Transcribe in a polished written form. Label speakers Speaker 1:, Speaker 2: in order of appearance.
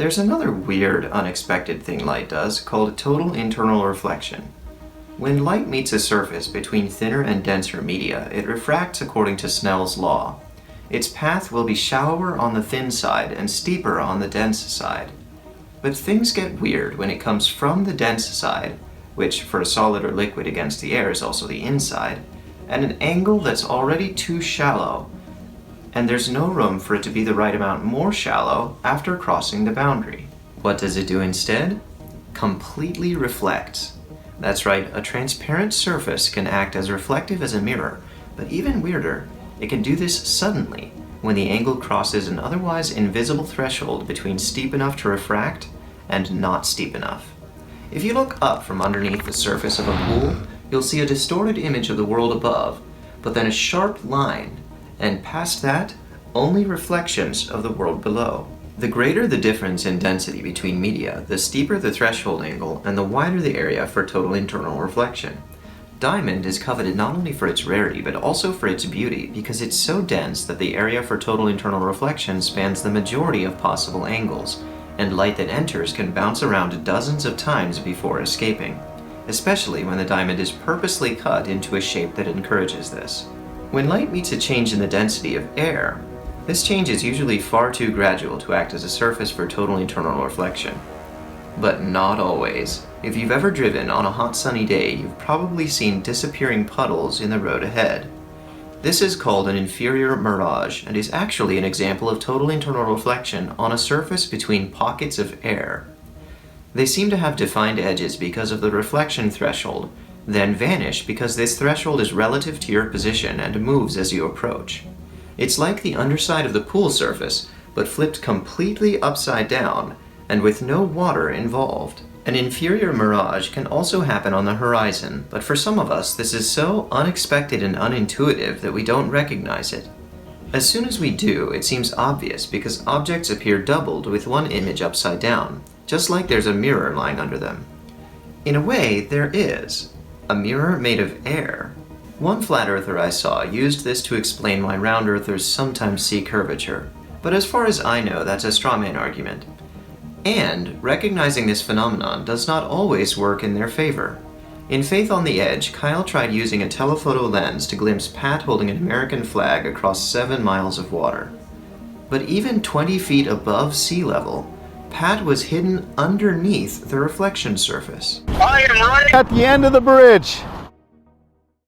Speaker 1: There's another weird, unexpected thing light does called total internal reflection. When light meets a surface between thinner and denser media, it refracts according to Snell's law. Its path will be shallower on the thin side and steeper on the dense side. But things get weird when it comes from the dense side, which for a solid or liquid against the air is also the inside, at an angle that's already too shallow, and there's no room for it to be the right amount more shallow after crossing the boundary. What does it do instead? Completely reflects. That's right, a transparent surface can act as reflective as a mirror, but even weirder, it can do this suddenly when the angle crosses an otherwise invisible threshold between steep enough to refract and not steep enough. If you look up from underneath the surface of a pool, you'll see a distorted image of the world above, but then a sharp line, and past that, only reflections of the world below. The greater the difference in density between media, the steeper the threshold angle and the wider the area for total internal reflection. Diamond is coveted not only for its rarity, but also for its beauty, because it's so dense that the area for total internal reflection spans the majority of possible angles, and light that enters can bounce around dozens of times before escaping, especially when the diamond is purposely cut into a shape that encourages this. When light meets a change in the density of air, this change is usually far too gradual to act as a surface for total internal reflection. But not always. If you've ever driven on a hot sunny day, you've probably seen disappearing puddles in the road ahead. This is called an inferior mirage and is actually an example of total internal reflection on a surface between pockets of air. They seem to have defined edges because of the reflection threshold, then vanish because this threshold is relative to your position and moves as you approach. It's like the underside of the pool surface, but flipped completely upside down and with no water involved. An inferior mirage can also happen on the horizon, but for some of us this is so unexpected and unintuitive that we don't recognize it. As soon as we do, it seems obvious because objects appear doubled with one image upside down, just like there's a mirror lying under them. In a way, there is. A mirror made of air. One flat earther I saw used this to explain why round earthers sometimes see curvature, but as far as I know, that's a straw man argument. And recognizing this phenomenon does not always work in their favor. In Faith on the Edge, Kyle tried using a telephoto lens to glimpse Pat holding an American flag across 7 miles of water. But even 20 feet above sea level, Pat was hidden underneath the reflection surface.
Speaker 2: I am right at the end of the bridge.